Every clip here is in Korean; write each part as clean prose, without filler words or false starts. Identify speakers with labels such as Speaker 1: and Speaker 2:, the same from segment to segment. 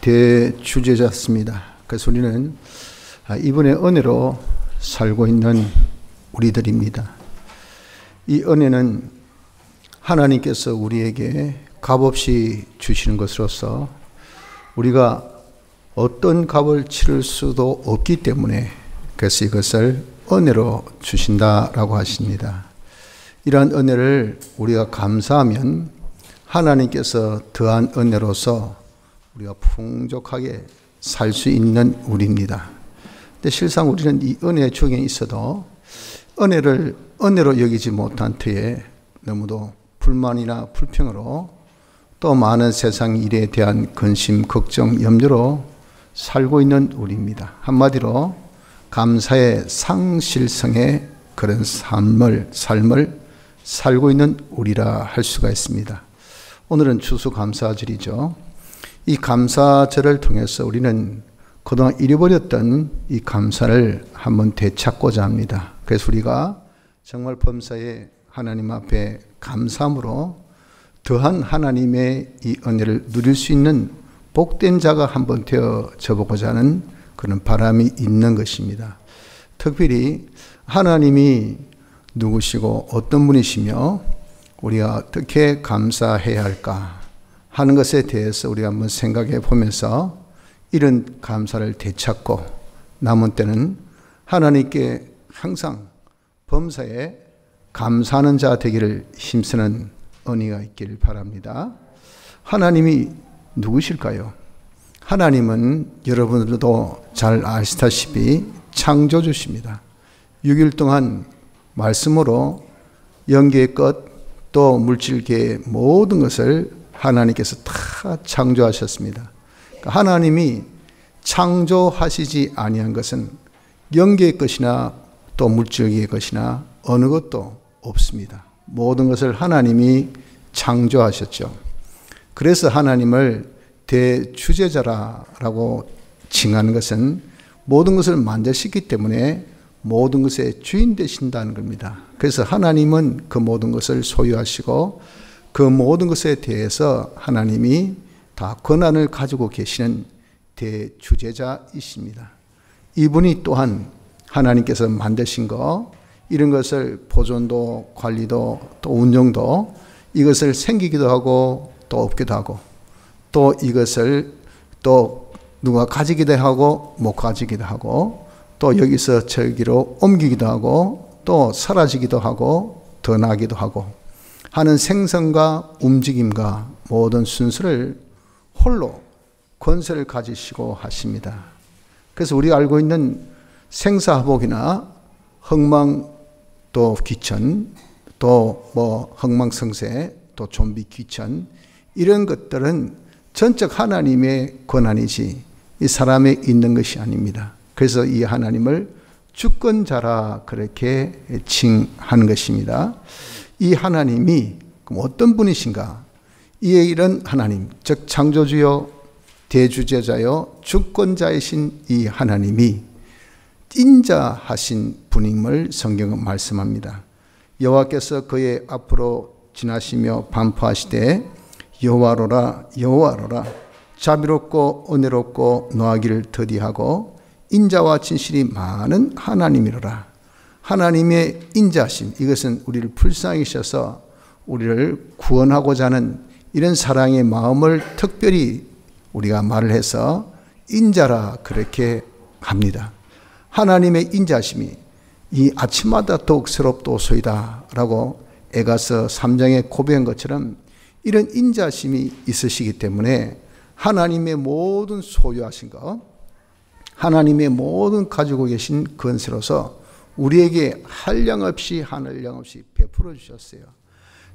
Speaker 1: 대주제자였습니다. 그래서 우리는 이분의 은혜로 살고 있는 우리들입니다. 이 은혜는 하나님께서 우리에게 값없이 주시는 것으로서 우리가 어떤 값을 치를 수도 없기 때문에 그래서 이것을 은혜로 주신다라고 하십니다. 이러한 은혜를 우리가 감사하면 하나님께서 더한 은혜로서 우리가 풍족하게 살 수 있는 우리입니다. 근데 실상 우리는 이 은혜의 중에 있어도 은혜를 은혜로 여기지 못한 터에 너무도 불만이나 불평으로 또 많은 세상 일에 대한 근심, 걱정, 염려로 살고 있는 우리입니다. 한마디로 감사의 상실성의 그런 삶을 살고 있는 우리라 할 수가 있습니다. 오늘은 추수감사절이죠. 이 감사절을 통해서 우리는 그동안 잃어버렸던 이 감사를 한번 되찾고자 합니다. 그래서 우리가 정말 범사에 하나님 앞에 감사함으로 더한 하나님의 이 은혜를 누릴 수 있는 복된 자가 한번 되어져 보고자 하는 그런 바람이 있는 것입니다. 특별히 하나님이 누구시고 어떤 분이시며 우리가 어떻게 감사해야 할까 하는 것에 대해서 우리가 한번 생각해 보면서 이런 감사를 되찾고 남은 때는 하나님께 항상 범사에 감사하는 자 되기를 힘쓰는 은혜가 있기를 바랍니다. 하나님이 누구실까요? 하나님은 여러분들도 잘 아시다시피 창조주십니다. 6일 동안 말씀으로 영계의 것 또 물질계의 모든 것을 하나님께서 다 창조하셨습니다. 하나님이 창조하시지 아니한 것은 영계의 것이나 또 물질계의 것이나 어느 것도 없습니다. 모든 것을 하나님이 창조하셨죠. 그래서 하나님을 대주제자라고 칭하는 것은 모든 것을 만드셨기 때문에 모든 것의 주인 되신다는 겁니다. 그래서 하나님은 그 모든 것을 소유하시고 그 모든 것에 대해서 하나님이 다 권한을 가지고 계시는 대주제자이십니다. 이분이 또한 하나님께서 만드신 거 이런 것을 보존도 관리도 또 운영도 이것을 생기기도 하고 또 없기도 하고 또 이것을 또 누가 가지기도 하고 못 가지기도 하고 또 여기서 저기로 옮기기도 하고 또 사라지기도 하고 더 나기도 하고 하는 생성과 움직임과 모든 순서를 홀로 권세를 가지시고 하십니다. 그래서 우리가 알고 있는 생사화복이나 흥망 또 귀천 또 흥망성쇠 또 좀비 귀천 이런 것들은 전적 하나님의 권한이지 이 사람에 있는 것이 아닙니다. 그래서 이 하나님을 주권자라 그렇게 칭하는 것입니다. 이 하나님이 그럼 어떤 분이신가? 이런 하나님, 즉 창조주요 대주제자요 주권자이신 이 하나님이 인자하신 분임을 성경은 말씀합니다. 여호와께서 그의 앞으로 지나시며 반포하시되 여호와로라 여호와로라 자비롭고 은혜롭고 노하기를 더디하고 인자와 진실이 많은 하나님이로라. 하나님의 인자심 이것은 우리를 불쌍히 여기셔서 우리를 구원하고자 하는 이런 사랑의 마음을 특별히 우리가 말을 해서 인자라 그렇게 합니다. 하나님의 인자심이 이 아침마다 더욱 새롭도소이다 라고 에가서 3장에 고백한 것처럼 이런 인자심이 있으시기 때문에 하나님의 모든 소유하신 것 하나님의 모든 가지고 계신 권세로서 우리에게 한량없이 하늘량없이 베풀어 주셨어요.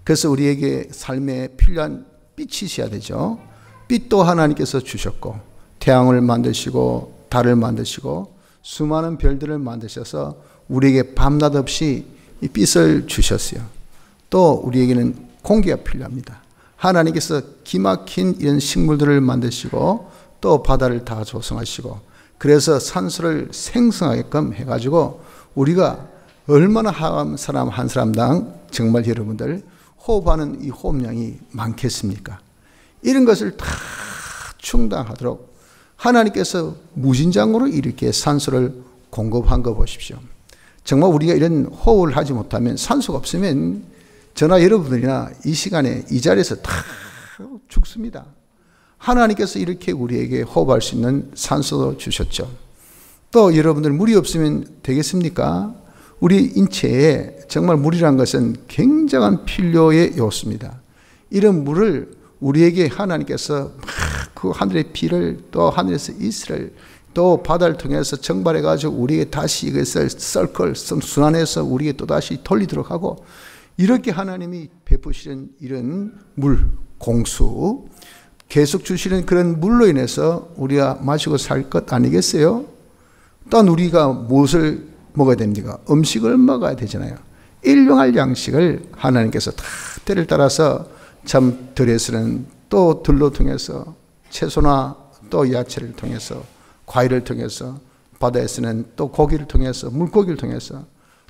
Speaker 1: 그래서 우리에게 삶에 필요한 빛이셔야 되죠. 빛도 하나님께서 주셨고 태양을 만드시고 달을 만드시고 수많은 별들을 만드셔서 우리에게 밤낮 없이 이 빛을 주셨어요. 또 우리에게는 공기가 필요합니다. 하나님께서 기막힌 이런 식물들을 만드시고 또 바다를 다 조성하시고 그래서 산소를 생성하게끔 해가지고 우리가 얼마나 한 사람 한 사람당 정말 여러분들 호흡하는 이 호흡량이 많겠습니까? 이런 것을 다 충당하도록 하나님께서 무진장으로 이렇게 산소를 공급한 거 보십시오. 정말 우리가 이런 호흡을 하지 못하면, 산소가 없으면 저나 여러분들이나 이 시간에 이 자리에서 다 죽습니다. 하나님께서 이렇게 우리에게 호흡할 수 있는 산소도 주셨죠. 또 여러분들, 물이 없으면 되겠습니까? 우리 인체에 정말 물이란 것은 굉장한 필요의 요소입니다. 이런 물을 우리에게 하나님께서 그 하늘의 비를, 또 하늘에서 이슬을, 또 바다를 통해서 정발해 가지고 우리에게 다시 이것을 순환해서 우리에게 또다시 돌리도록 하고, 이렇게 하나님이 베푸시는 이런 물, 공수, 계속 주시는 그런 물로 인해서 우리가 마시고 살 것 아니겠어요? 또한 우리가 무엇을 먹어야 됩니까? 음식을 먹어야 되잖아요. 일용할 양식을 하나님께서 다 때를 따라서 참 들에서는 또 들로 통해서, 채소나 또 야채를 통해서, 과일을 통해서, 바다에서는 또 고기를 통해서, 물고기를 통해서,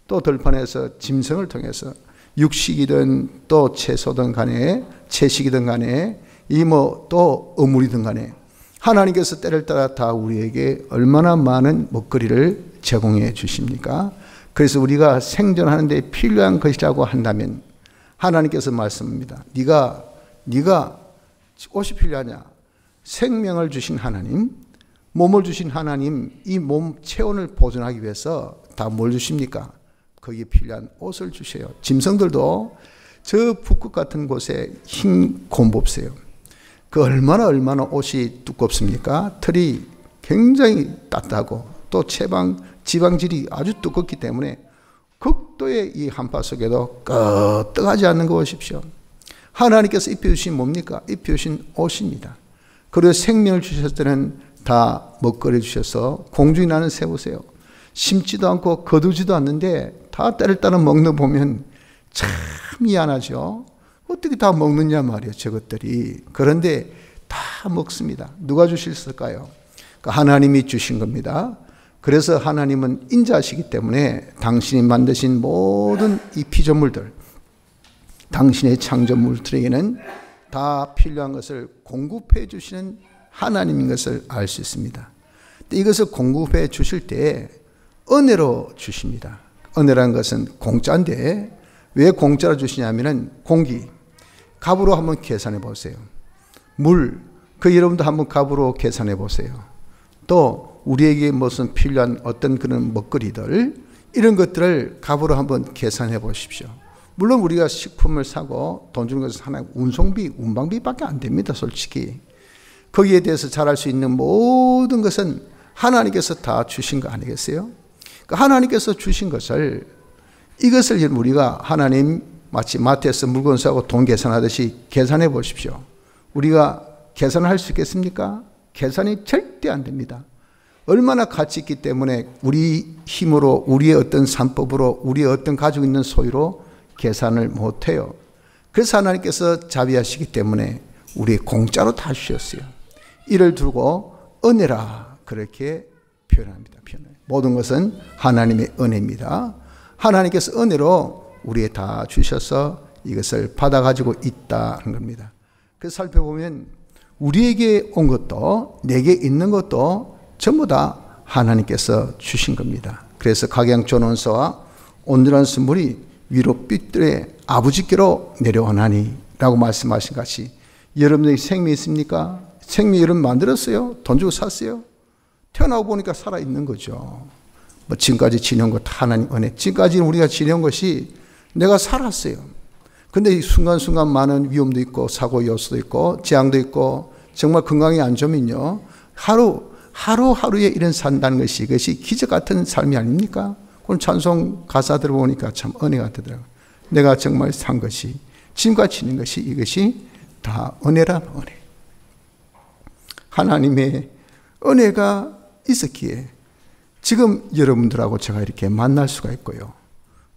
Speaker 1: 또 들판에서 짐승을 통해서, 육식이든 또 채소든 간에, 채식이든 간에, 이 또 어물이든 간에 하나님께서 때를 따라 다 우리에게 얼마나 많은 먹거리를 제공해 주십니까? 그래서 우리가 생존하는 데 필요한 것이라고 한다면 하나님께서 말씀합니다. 네가 옷이 필요하냐? 생명을 주신 하나님, 몸을 주신 하나님, 이 몸 체온을 보존하기 위해서 다 뭘 주십니까? 거기에 필요한 옷을 주셔요. 짐승들도 저 북극 같은 곳에 흰 곰봅새요. 그 얼마나 옷이 두껍습니까? 털이 굉장히 따뜻하고 또 지방질이 아주 두껍기 때문에 극도의 이 한파 속에도 끄떡하지 않는 거 보십시오. 하나님께서 입혀주신 뭡니까? 입혀주신 옷입니다. 그리고 생명을 주셨을 때는 다 먹거리 주셔서 공중에 나는 새 보세요. 심지도 않고 거두지도 않는데 다 때를 따라 먹는 거 보면 참 미안하죠. 어떻게 다 먹느냐 말이에요, 저것들이. 그런데 다 먹습니다. 누가 주셨을까요? 하나님이 주신 겁니다. 그래서 하나님은 인자시기 때문에 당신이 만드신 모든 이 피조물들, 당신의 창조물들에게는 다 필요한 것을 공급해 주시는 하나님인 것을 알 수 있습니다. 이것을 공급해 주실 때 은혜로 주십니다. 은혜라는 것은 공짜인데 왜 공짜로 주시냐면은 공기, 값으로 한번 계산해 보세요. 물, 여러분도 한번 값으로 계산해 보세요. 또 우리에게 무슨 필요한 어떤 그런 먹거리들, 이런 것들을 값으로 한번 계산해 보십시오. 물론 우리가 식품을 사고 돈 주는 것은 하나의 운송비, 운방비밖에 안 됩니다, 솔직히. 거기에 대해서 잘할 수 있는 모든 것은 하나님께서 다 주신 거 아니겠어요? 하나님께서 주신 것을, 이것을 우리가 하나님 마치 마트에서 물건 사고 돈 계산하듯이 계산해 보십시오. 우리가 계산할 수 있겠습니까? 계산이 절대 안 됩니다. 얼마나 가치 있기 때문에 우리 힘으로, 우리의 어떤 산법으로, 우리의 어떤 가지고 있는 소유로 계산을 못해요. 그래서 하나님께서 자비하시기 때문에 우리 공짜로 다 주셨어요. 이를 두고 은혜라 그렇게 표현합니다. 모든 것은 하나님의 은혜입니다. 하나님께서 은혜로 우리에 다 주셔서 이것을 받아가지고 있다는 겁니다. 그래서 살펴보면 우리에게 온 것도, 내게 있는 것도 전부 다 하나님께서 주신 겁니다. 그래서 각양존원서와 온전한 선물이 위로 빛들의 아버지께로 내려오나니 라고 말씀하신 것이, 여러분에게 생명이 있습니까? 생명 여러분 만들었어요? 돈 주고 샀어요? 태어나고 보니까 살아있는 거죠. 지금까지 지내온 것 하나님 은혜. 지금까지 우리가 지내온 것이 내가 살았어요. 근데 이 순간순간 많은 위험도 있고 사고 요소도 있고 재앙도 있고 정말 건강이 안 좋으면요, 하루하루에 이런 산다는 것이, 이것이 기적 같은 삶이 아닙니까? 그럼 찬송 가사 들어보니까 참 은혜가 되더라고요. 내가 정말 산 것이, 지금까지 지낸 것이, 이것이 다 은혜란 은혜. 하나님의 은혜가 있었기에 지금 여러분들하고 제가 이렇게 만날 수가 있고요.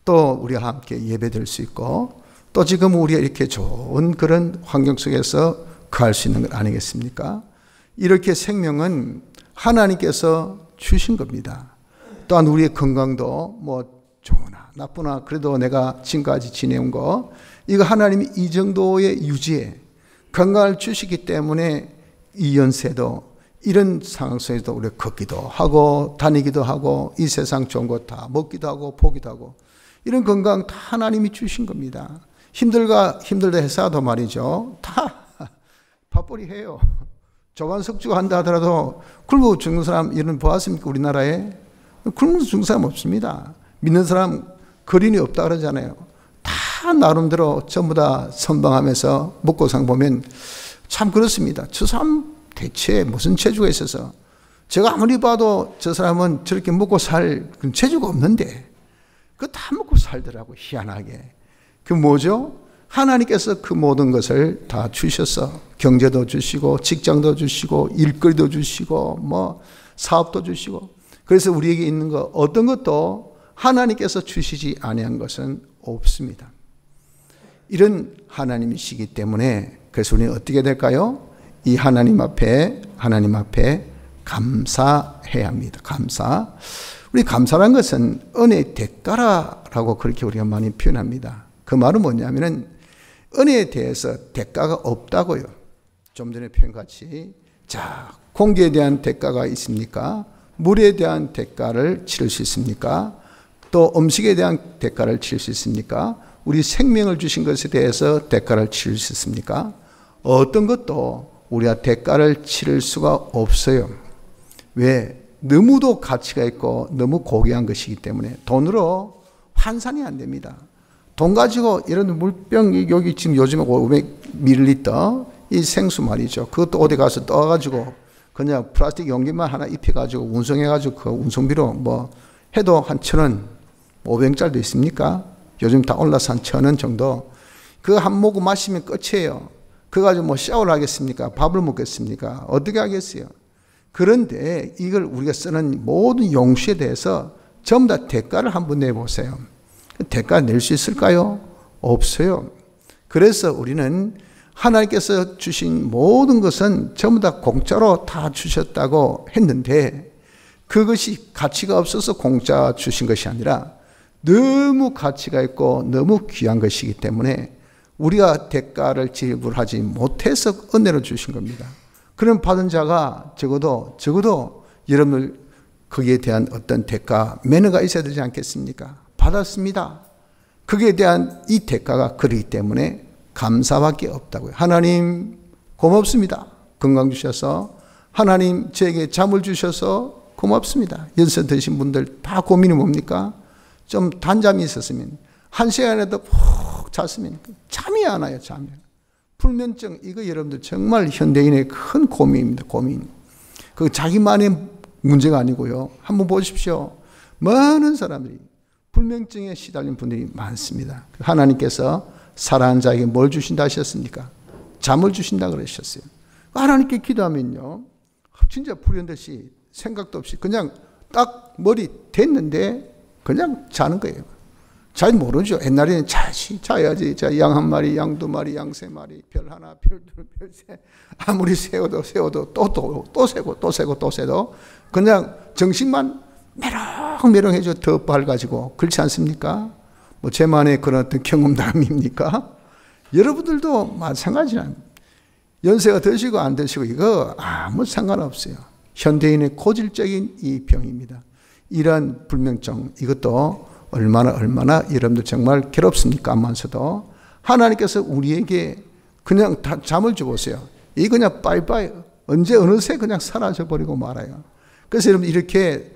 Speaker 1: 또 우리와 함께 예배드릴 수 있고, 또 지금 우리가 이렇게 좋은 그런 환경 속에서 거할 수 있는 것 아니겠습니까? 이렇게 생명은 하나님께서 주신 겁니다. 또한 우리의 건강도 좋으나 나쁘나 그래도 내가 지금까지 지내온 거, 이거 하나님이 이 정도의 유지에 건강을 주시기 때문에 이 연세도, 이런 상황 속에서도 우리가 걷기도 하고 다니기도 하고 이 세상 좋은 거 다 먹기도 하고 보기도 하고 이런 건강 다 하나님이 주신 겁니다. 힘들다 해서도 말이죠. 다 밥벌이 해요. 조반석주 한다 하더라도 굶어 죽는 사람 이런 보았습니까? 우리나라에 굶어 죽는 사람 없습니다. 믿는 사람 거린이 없다 그러잖아요. 다 나름대로 전부 다 선방하면서 먹고 상 보면 참 그렇습니다. 저 사람 대체 무슨 재주가 있어서 제가 아무리 봐도 저 사람은 저렇게 먹고 살 재주가 없는데 그거 다 먹고 살더라고. 희한하게. 그 뭐죠? 하나님께서 그 모든 것을 다 주셔서 경제도 주시고 직장도 주시고 일거리도 주시고 뭐 사업도 주시고 그래서 우리에게 있는 거 어떤 것도 하나님께서 주시지 아니한 것은 없습니다. 이런 하나님이시기 때문에 그래서 우리는 어떻게 될까요? 이 하나님 앞에 감사해야 합니다. 감사. 우리 감사란 것은 은혜의 대가라고 그렇게 우리가 많이 표현합니다. 그 말은 뭐냐면은 은혜에 대해서 대가가 없다고요. 좀 전에 표현같이 자 공기에 대한 대가가 있습니까? 물에 대한 대가를 치를 수 있습니까? 또 음식에 대한 대가를 치를 수 있습니까? 우리 생명을 주신 것에 대해서 대가를 치를 수 있습니까? 어떤 것도 우리가 대가를 치를 수가 없어요. 왜? 너무도 가치가 있고 너무 고귀한 것이기 때문에 돈으로 환산이 안 됩니다. 돈 가지고 이런 물병 여기 지금 요즘에 500ml 이 생수 말이죠. 그것도 어디 가서 떠가지고 그냥 플라스틱 용기만 하나 입혀가지고 운송해가지고 그 운송비로 뭐 해도 한 1,000원 500원짜리도 있습니까? 요즘 다 올라서 한 1,000원 정도. 그거 한 모금 마시면 끝이에요. 그거 가지고 뭐 샤워를 하겠습니까? 밥을 먹겠습니까? 어떻게 하겠어요? 그런데 이걸 우리가 쓰는 모든 용수에 대해서 전부 다 대가를 한번 내보세요. 대가 낼 수 있을까요? 없어요. 그래서 우리는 하나님께서 주신 모든 것은 전부 다 공짜로 다 주셨다고 했는데 그것이 가치가 없어서 공짜 주신 것이 아니라 너무 가치가 있고 너무 귀한 것이기 때문에 우리가 대가를 지불하지 못해서 은혜로 주신 겁니다. 그럼 받은 자가 적어도 여러분들 거기에 대한 어떤 대가 매너가 있어야 되지 않겠습니까? 받았습니다. 거기에 대한 이 대가가 그렇기 때문에 감사밖에 없다고요. 하나님 고맙습니다. 건강 주셔서 하나님 저에게 잠을 주셔서 고맙습니다. 연세 드신 분들 다 고민이 뭡니까? 좀 단잠이 있었으면 1시간에도 푹 잤으면 잠이 안 와요. 잠이. 불면증 이거 여러분들 정말 현대인의 큰 고민입니다. 고민. 그 자기만의 문제가 아니고요. 한번 보십시오. 많은 사람들이 불면증에 시달린 분들이 많습니다. 하나님께서 사랑하는 자에게 뭘 주신다 하셨습니까? 잠을 주신다 그러셨어요. 하나님께 기도하면요. 진짜 불현듯이 생각도 없이 그냥 딱 머리 됐는데 그냥 자는 거예요. 잘 모르죠. 옛날에는 자야지. 양 한 마리, 양 두 마리, 양 세 마리, 별 하나, 별 둘, 별 셋. 아무리 세워도 또 세도 그냥 정신만 메롱메롱해져 더 밝아지고 그렇지 않습니까? 뭐 제만의 그런 어떤 경험담입니까? 여러분들도 마찬가지야. 연세가 드시고 안 드시고 이거 아무 상관없어요. 현대인의 고질적인 이 병입니다. 이러한 불면증 이것도 얼마나 여러분들 정말 괴롭습니까? 하면서도 하나님께서 우리에게 그냥 다 잠을 주보세요. 이 그냥 빠이빠이 언제 어느새 그냥 사라져버리고 말아요. 그래서 여러분 이렇게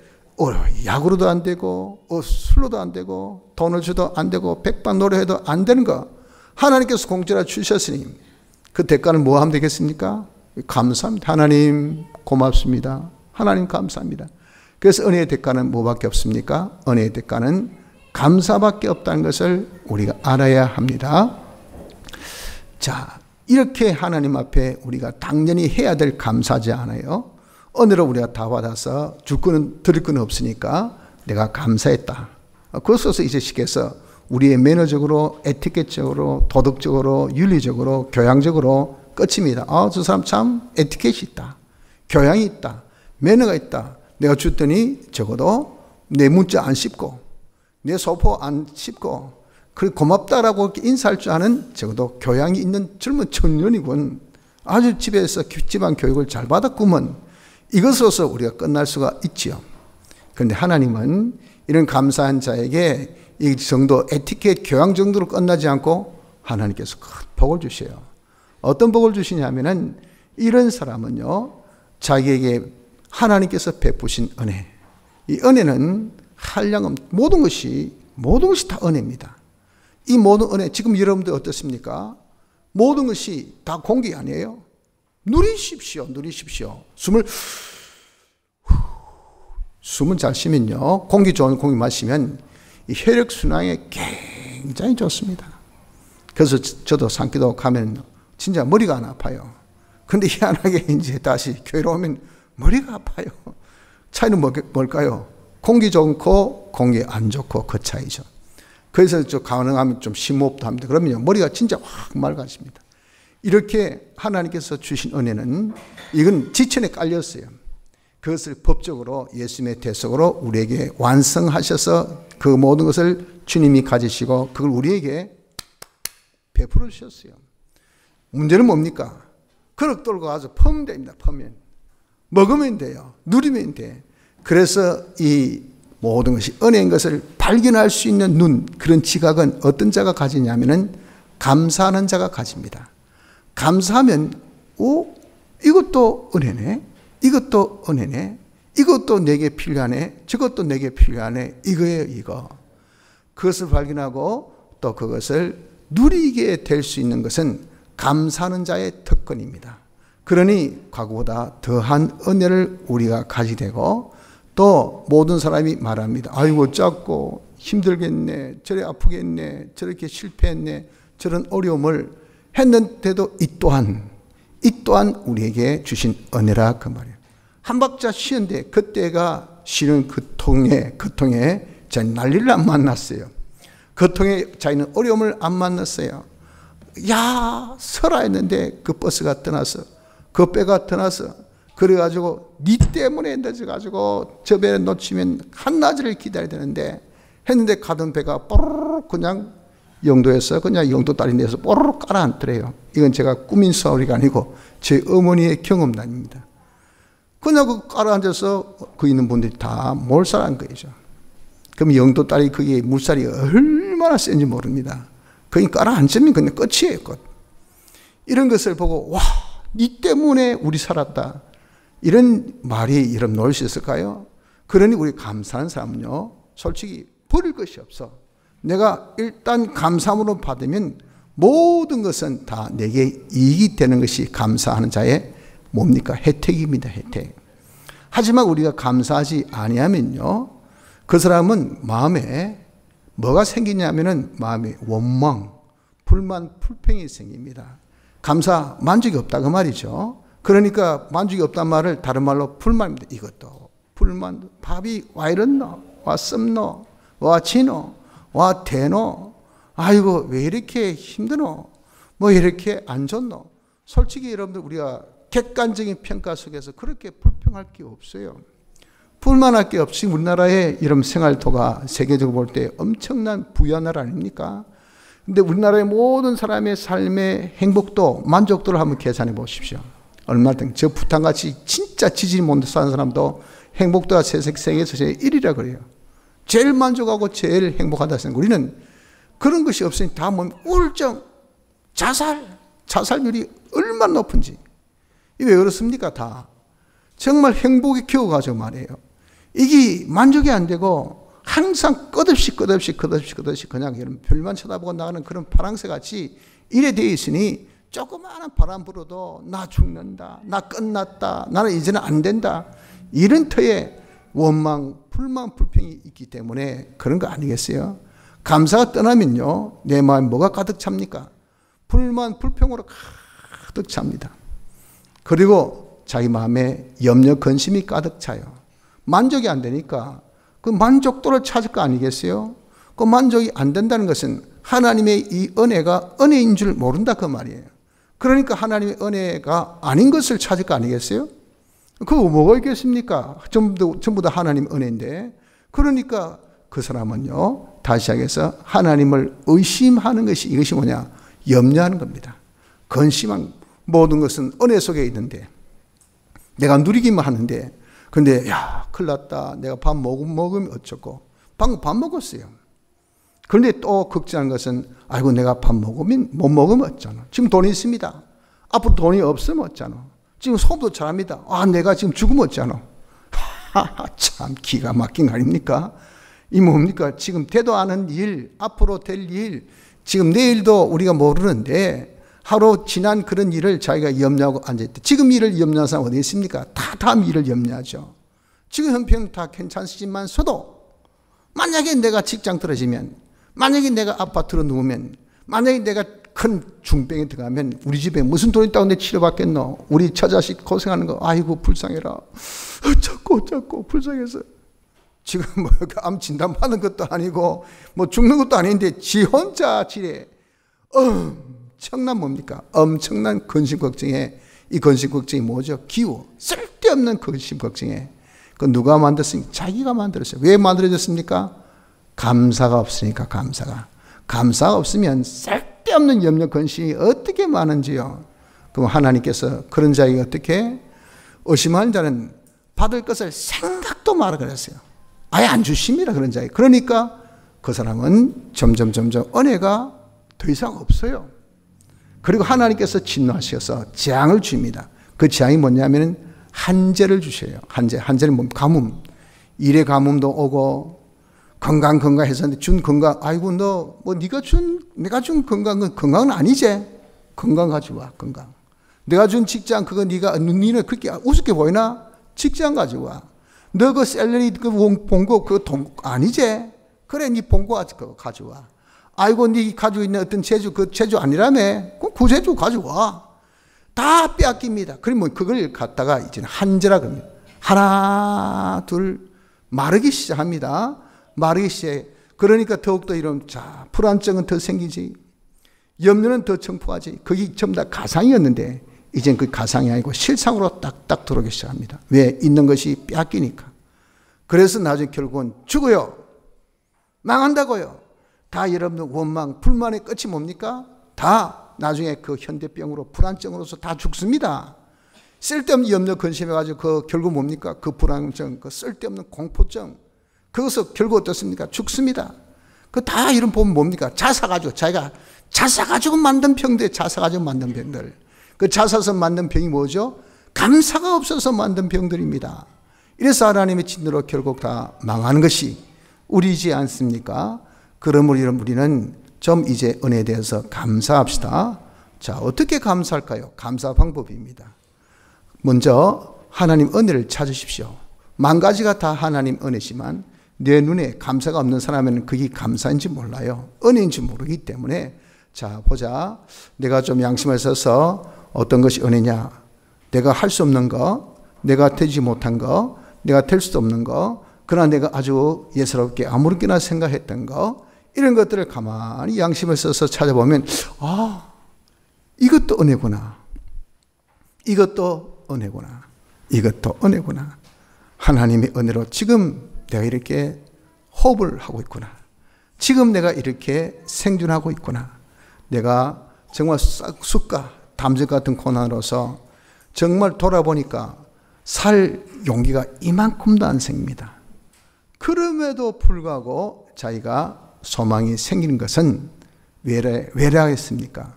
Speaker 1: 약으로도 안 되고 술로도 안 되고 돈을 줘도 안 되고 백반노래해도 안 되는 거 하나님께서 공짜로 주셨으니 그 대가는 뭐 하면 되겠습니까? 감사합니다. 하나님 고맙습니다. 하나님 감사합니다. 그래서 은혜의 대가는 뭐밖에 없습니까? 은혜의 대가는 감사밖에 없다는 것을 우리가 알아야 합니다. 자, 이렇게 하나님 앞에 우리가 당연히 해야 될 감사지 않아요? 은혜로 우리가 다 받아서 줄 거는 드릴 거는 없으니까 내가 감사했다. 그것으로서 이제 시켜서 우리의 매너적으로, 에티켓적으로, 도덕적으로, 윤리적으로, 교양적으로 끝입니다. 저 사람 참 에티켓이 있다. 교양이 있다. 매너가 있다. 내가 줬더니 적어도 내 문자 안 씹고 내 소포 안 씹고 그래 고맙다라고 인사할 줄 아는 적어도 교양이 있는 젊은 청년이군. 아주 집에서 집안 교육을 잘 받았구먼. 이것으로서 우리가 끝날 수가 있지요. 그런데 하나님은 이런 감사한 자에게 이 정도 에티켓 교양 정도로 끝나지 않고 하나님께서 큰 복을 주셔요. 어떤 복을 주시냐면은 이런 사람은요, 자기에게 하나님께서 베푸신 은혜, 이 은혜는 한량없, 모든 것이 다 은혜입니다. 이 모든 은혜, 지금 여러분들 어떻습니까? 모든 것이 다 공기 아니에요? 누리십시오. 숨을 잘 쉬면요, 공기 좋은 공기 마시면 이 혈액순환에 굉장히 좋습니다. 그래서 저도 산기도 가면 진짜 머리가 안 아파요. 근데 희한하게 이제 다시 교회로 오면 머리가 아파요. 차이는 뭘까요? 공기 좋고 공기 안 좋고 그 차이죠. 그래서 가능하면 좀 심호흡도 합니다. 그러면 머리가 진짜 확 맑아집니다. 이렇게 하나님께서 주신 은혜는 이건 지천에 깔렸어요. 그것을 법적으로 예수님의 대속으로 우리에게 완성하셔서 그 모든 것을 주님이 가지시고 그걸 우리에게 베풀어 주셨어요. 문제는 뭡니까? 그릇 돌고 가서 퍼면 됩니다. 퍼면. 먹으면 돼요. 누리면 돼. 그래서 이 모든 것이 은혜인 것을 발견할 수 있는 눈, 그런 지각은 어떤 자가 가지냐면은 감사하는 자가 가집니다. 감사하면, 오, 이것도 은혜네. 이것도 은혜네. 이것도 내게 필요하네. 저것도 내게 필요하네. 이거예요, 이거. 그것을 발견하고 또 그것을 누리게 될 수 있는 것은 감사하는 자의 특권입니다. 그러니 과거보다 더한 은혜를 우리가 가지게 되고 또 모든 사람이 말합니다. 아이고 작고 힘들겠네. 저래 아프겠네. 저렇게 실패했네. 저런 어려움을 했는데도 이 또한 우리에게 주신 은혜라 그 말이에요. 한 박자 쉬는데 그때가 쉬는 그 통에 자기는 난리를 안 만났어요. 그 통에 자기는 어려움을 안 만났어요. 야, 서라 했는데 그 버스가 떠나서 그 배가 떠나서 그래가지고 니 때문에 늦어가지고 저 배를 놓치면 한낮을 기다려야 되는데 했는데 가던 배가 뽀로록 그냥 영도에서 그냥 영도 다리 내서 뽀로록 깔아앉더래요. 이건 제가 꾸민 스토리가 아니고 제 어머니의 경험담입니다. 그냥 그 깔아앉아서 그 있는 분들이 다 몰살한 거죠. 그럼 영도 다리 그게 물살이 얼마나 센지 모릅니다. 거기 깔아앉으면 그냥 끝이에요, 끝. 이런 것을 보고 와, 니 때문에 우리 살았다. 이런 말이 이런 놓을 수 있을까요? 그러니 우리 감사한 사람은요, 솔직히 버릴 것이 없어. 내가 일단 감사함으로 받으면 모든 것은 다 내게 이익이 되는 것이 감사하는 자의 뭡니까? 혜택입니다, 혜택. 하지만 우리가 감사하지 아니하면요, 그 사람은 마음에 뭐가 생기냐면은 마음에 원망, 불만, 불평이 생깁니다. 감사, 만족이 없다 그 말이죠. 그러니까 만족이 없단 말을 다른 말로 불만입니다. 이것도 불만, 밥이 와 이렇노, 와 썩노, 와 지노, 와 대노, 아이고 왜 이렇게 힘드노, 뭐 이렇게 안 좋노. 솔직히 여러분들 우리가 객관적인 평가 속에서 그렇게 불평할 게 없어요. 불만할 게 없이 우리나라의 이런 생활토가 세계적으로 볼 때 엄청난 부유한 나라 아닙니까? 근데 우리나라의 모든 사람의 삶의 행복도, 만족도를 한번 계산해 보십시오. 얼마든 저 부탄같이 진짜 지질 못 사는 사람도 행복도가 세계에서 제일 1위라 그래요. 제일 만족하고 제일 행복하다 생각. 우리는 그런 것이 없으니 다 뭐 우울증, 자살률이 얼마나 높은지. 이게 왜 그렇습니까? 다 정말 행복에 키워가지고 말이에요. 이게 만족이 안 되고 항상 끝없이 그냥 이런 별만 쳐다보고 나가는 그런 파랑새 같이 이래 되어 있으니 조그마한 바람 불어도 나 죽는다, 나 끝났다, 나는 이제는 안 된다, 이런 터에 원망, 불만, 불평이 있기 때문에 그런 거 아니겠어요? 감사가 떠나면요, 내 마음에 뭐가 가득 찹니까? 불만, 불평으로 가득 찹니다. 그리고 자기 마음에 염려, 근심이 가득 차요. 만족이 안 되니까 그 만족도를 찾을 거 아니겠어요? 그 만족이 안 된다는 것은 하나님의 이 은혜가 은혜인 줄 모른다 그 말이에요. 그러니까 하나님의 은혜가 아닌 것을 찾을 거 아니겠어요? 그거 뭐가 있겠습니까? 전부 다 하나님 은혜인데. 그러니까 그 사람은요, 다시 하겠어, 하나님을 의심하는 것이, 이것이 뭐냐? 염려하는 겁니다. 근심한 모든 것은 은혜 속에 있는데 내가 누리기만 하는데, 근데 야 큰일 났다. 내가 밥 먹으면 어쩌고. 방금 밥 먹었어요. 그런데 또 걱정한 것은 아이고 내가 밥 먹으면 못 먹으면 어쩌나. 지금 돈이 있습니다. 앞으로 돈이 없으면 어쩌나. 지금 소업도 잘합니다. 아 내가 지금 죽으면 어쩌나. 참 기가 막힌 거 아닙니까? 이 뭡니까? 지금 되도 않은 일, 앞으로 될 일, 지금 내일도 우리가 모르는데 하루 지난 그런 일을 자기가 염려하고 앉아있다. 지금 일을 염려하는 사람 어디 있습니까? 다 다음 일을 염려하죠. 지금 형편은 다 괜찮으시지만서도 만약에 내가 직장 떨어지면, 만약에 내가 아파트로 누우면, 만약에 내가 큰 중병에 들어가면 우리 집에 무슨 돈 있다고 내 치료받겠노? 우리 처자식 고생하는 거 아이고 불쌍해라. 어쩌고 불쌍해서. 지금 뭐 암 진단 받는 것도 아니고 뭐 죽는 것도 아닌데 지 혼자 지레 엄청난 뭡니까? 엄청난 근심 걱정에, 이 근심 걱정이 뭐죠? 기우. 쓸데없는 근심 걱정에. 그 누가 만들었습니까? 자기가 만들었어요. 왜 만들어졌습니까? 감사가 없으니까. 감사가 없으면 쓸데없는 염려 근심이 어떻게 많은지요. 그럼 하나님께서 그런 자에게 어떻게? 의심하는 자는 받을 것을 생각도 마라 그랬어요. 아예 안 주십니다. 그런 자에게. 그러니까 그 사람은 점점 은혜가 더 이상 없어요. 그리고 하나님께서 진노하셔서 재앙을 줍니다. 그 재앙이 뭐냐면 한재를 주셔요. 한재는 뭐 가뭄. 일의 가뭄도 오고 건강해서 준 건강. 아이고 너 뭐 내가 준 건강은 아니지. 건강 가져와. 건강. 내가 준 직장 그거 니는 그렇게 우습게 보이나? 직장 가져와. 너 그 샐러리 그 본거 그거 돈 아니지? 그래 니 본거 가져와. 아이고 니 가지고 있는 어떤 재주 그 재주 아니라며? 그럼 그 재주 가져와. 다 빼앗깁니다. 그러면 그걸 갖다가 이제는 한재라 그럽니다. 하나 둘 마르기 시작합니다. 마르기 시작해. 그러니까 더욱더 이런 불안증은 더 생기지. 염려는 더 청포하지. 그게 전부 다 가상이었는데 이젠 그 가상이 아니고 실상으로 딱딱 들어오기 시작합니다. 왜? 있는 것이 빼앗기니까. 그래서 나중에 결국은 죽어요. 망한다고요. 다 여러분들 원망, 불만의 끝이 뭡니까? 다 나중에 그 현대병으로 불안증으로서 다 죽습니다. 쓸데없는 염려 근심해가지고 그 결국 뭡니까? 그 불안증, 그 쓸데없는 공포증. 그것을 결국 어떻습니까? 죽습니다. 그 다 이런 보면 뭡니까? 자사가지고 자기가 자사가지고 만든 병들, 자사가지고 만든 병들. 그 자사서 만든 병이 뭐죠? 감사가 없어서 만든 병들입니다. 이래서 하나님의 진노로 결국 다 망하는 것이 우리이지 않습니까? 그러므로 우리는 좀 이제 은혜에 대해서 감사합시다. 자, 어떻게 감사할까요? 감사 방법입니다. 먼저 하나님 은혜를 찾으십시오. 만 가지가 다 하나님 은혜지만 내 눈에 감사가 없는 사람은 그게 감사인지 몰라요. 은혜인지 모르기 때문에 자 보자. 내가 좀 양심을 써서 어떤 것이 은혜냐. 내가 할 수 없는 거, 내가 되지 못한 거, 내가 될 수도 없는 거, 그러나 내가 아주 예사롭게 아무렇게나 생각했던 거, 이런 것들을 가만히 양심을 써서 찾아보면 이것도 은혜구나. 이것도 은혜구나. 이것도 은혜구나. 하나님의 은혜로 지금 내가 이렇게 호흡을 하고 있구나. 지금 내가 이렇게 생존하고 있구나. 내가 정말 쑥가 담즙 같은 고난으로서 정말 돌아보니까 살 용기가 이만큼도 안 생깁니다. 그럼에도 불구하고 자기가 소망이 생기는 것은 왜 하겠습니까?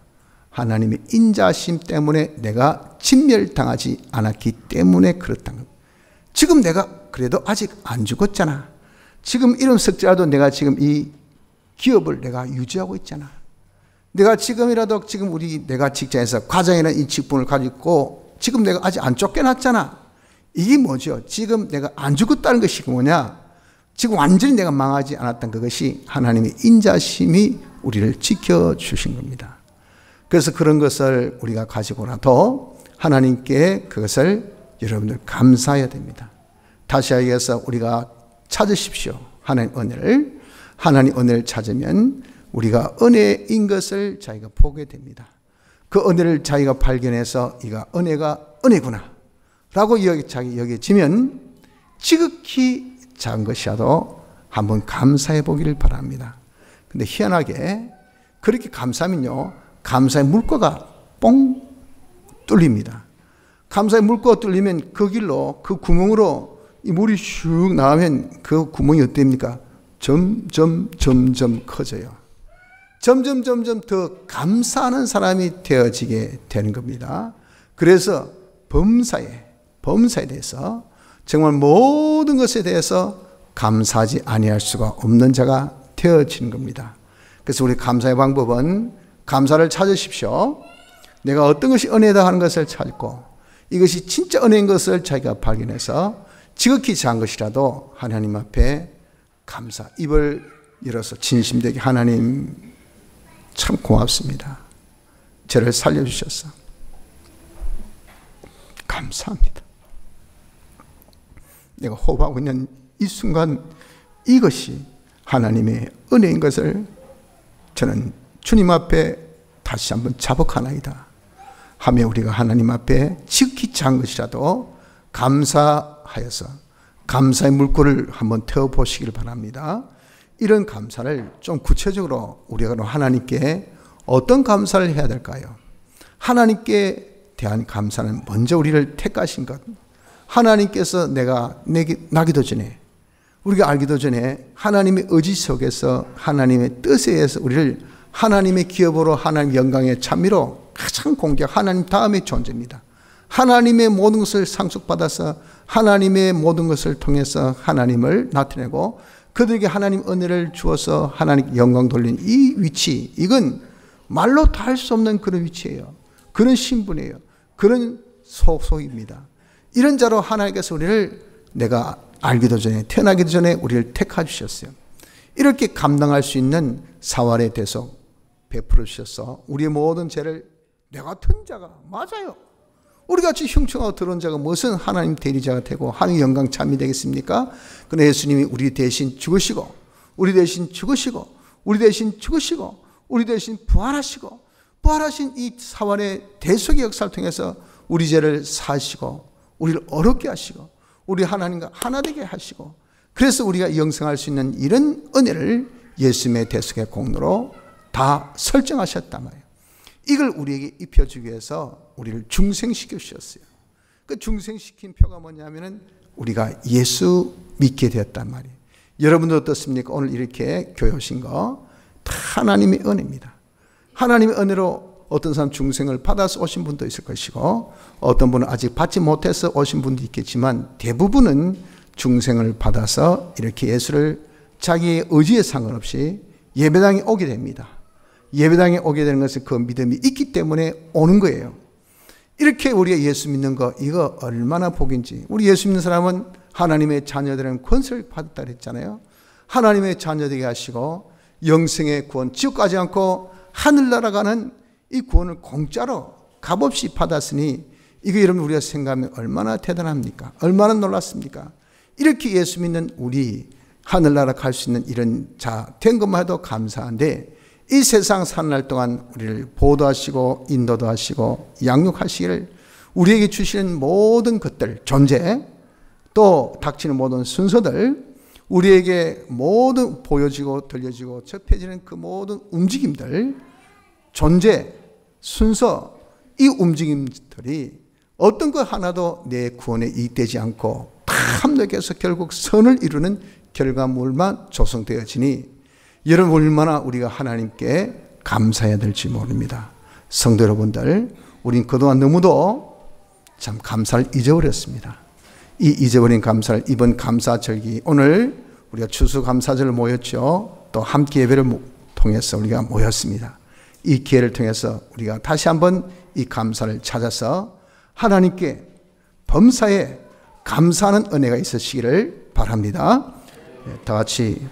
Speaker 1: 하나님의 인자심 때문에 내가 진멸당하지 않았기 때문에 그렇다는 겁니다. 지금 내가 그래도 아직 안 죽었잖아. 지금 이런 석자라도 내가 지금 이 기업을 내가 유지하고 있잖아. 내가 지금이라도 내가 직장에서 과장이라는 이 직분을 가지고 있고 지금 내가 아직 안 쫓겨났잖아. 이게 뭐죠? 지금 내가 안 죽었다는 것이 뭐냐? 지금 완전히 내가 망하지 않았던 그것이 하나님의 인자심이 우리를 지켜주신 겁니다. 그래서 그런 것을 우리가 가지고라도 하나님께 그것을 여러분들 감사해야 됩니다. 다시 얘기해서 우리가 찾으십시오. 하나님 은혜를. 하나님 은혜를 찾으면 우리가 은혜인 것을 자기가 보게 됩니다. 그 은혜를 자기가 발견해서 이가 은혜가 은혜구나 라고 여겨지면 지극히 작은 것이라도 한번 감사해 보기를 바랍니다. 근데 희한하게 그렇게 감사하면요, 감사의 물꼬가 뻥 뚫립니다. 감사의 물고가 뚫리면 그 길로, 그 구멍으로 이 물이 슉 나오면 그 구멍이 어땠습니까? 점점 커져요. 점점 더 감사하는 사람이 되어지게 되는 겁니다. 그래서 범사에 대해서 정말 모든 것에 대해서 감사하지 아니할 수가 없는 자가 되어지는 겁니다. 그래서 우리 감사의 방법은 감사를 찾으십시오. 내가 어떤 것이 은혜다 하는 것을 찾고 이것이 진짜 은혜인 것을 자기가 발견해서 지극히 작은 것이라도 하나님 앞에 감사, 입을 열어서 진심되게 하나님 참 고맙습니다. 저를 살려주셔서 감사합니다. 내가 호흡하고 있는 이 순간 이것이 하나님의 은혜인 것을 저는 주님 앞에 다시 한번 자복하나이다 하며 우리가 하나님 앞에 지극히 작은 것이라도 감사하여서 감사의 물꼬를 한번 태워보시길 바랍니다. 이런 감사를 좀 구체적으로 우리가 하나님께 어떤 감사를 해야 될까요? 하나님께 대한 감사는 먼저 우리를 택하신 것, 하나님께서 내가 나기도 전에, 우리가 알기도 전에 하나님의 의지 속에서 하나님의 뜻에 의해서 우리를 하나님의 기업으로 하나님의 영광의 찬미로 가장 공격 하나님 다음의 존재입니다. 하나님의 모든 것을 상속받아서 하나님의 모든 것을 통해서 하나님을 나타내고 그들에게 하나님 은혜를 주어서 하나님 영광 돌린 이 위치, 이건 말로 다 할 수 없는 그런 위치예요. 그런 신분이에요. 그런 소속입니다. 이런 자로 하나님께서 우리를 내가 알기도 전에, 태어나기도 전에 우리를 택하 주셨어요. 이렇게 감당할 수 있는 사활의 대속 베풀어 주셔서 우리의 모든 죄를, 내 같은 자가, 맞아요, 우리같이 흉측하고 더러운 자가 무슨 하나님 대리자가 되고 하나님 영광 찬미 되겠습니까? 그러나 예수님이 우리 대신 죽으시고 우리 대신 죽으시고 우리 대신 죽으시고 우리 대신 부활하신 이 사활의 대속의 역사를 통해서 우리 죄를 사시고 우리를 어렵게 하시고 우리 하나님과 하나 되게 하시고, 그래서 우리가 영생할 수 있는 이런 은혜를 예수님의 대속의 공로로 다 설정하셨단 말이에요. 이걸 우리에게 입혀주기 위해서 우리를 중생시켜 주셨어요. 그 중생시킨 표가 뭐냐면은 우리가 예수 믿게 되었단 말이에요. 여러분들 어떻습니까? 오늘 이렇게 교회 오신 거 다 하나님의 은혜입니다. 하나님의 은혜로 어떤 사람 중생을 받아서 오신 분도 있을 것이고 어떤 분은 아직 받지 못해서 오신 분도 있겠지만 대부분은 중생을 받아서 이렇게 예수를 자기의 의지에 상관없이 예배당에 오게 됩니다. 예배당에 오게 되는 것은 그 믿음이 있기 때문에 오는 거예요. 이렇게 우리가 예수 믿는 거, 이거 얼마나 복인지. 우리 예수 믿는 사람은 하나님의 자녀들은 권세를 받았다 그랬잖아요. 하나님의 자녀되게 하시고 영생의 구원, 지옥 가지 않고 하늘나라 가는 이 구원을 공짜로 값없이 받았으니 이거 여러분 우리가 생각하면 얼마나 대단합니까? 얼마나 놀랐습니까? 이렇게 예수 믿는 우리 하늘나라 갈 수 있는 이런 자 된 것만 해도 감사한데, 이 세상 사는 날 동안 우리를 보도하시고 인도도 하시고 양육하시기를, 우리에게 주시는 모든 것들, 존재, 또 닥치는 모든 순서들, 우리에게 모든 보여지고 들려지고 접해지는 그 모든 움직임들, 존재, 순서, 이 움직임들이 어떤 것 하나도 내 구원에 이익되지 않고 다 합력해서 결국 선을 이루는 결과물만 조성되어지니 여러분 얼마나 우리가 하나님께 감사해야 될지 모릅니다. 성도 여러분들, 우린 그동안 너무도 참 감사를 잊어버렸습니다. 이 잊어버린 감사를 이번 감사절기, 오늘 우리가 추수감사절을 모였죠. 또 함께 예배를 통해서 우리가 모였습니다. 이 기회를 통해서 우리가 다시 한번 이 감사를 찾아서 하나님께 범사에 감사하는 은혜가 있으시기를 바랍니다. 다 같이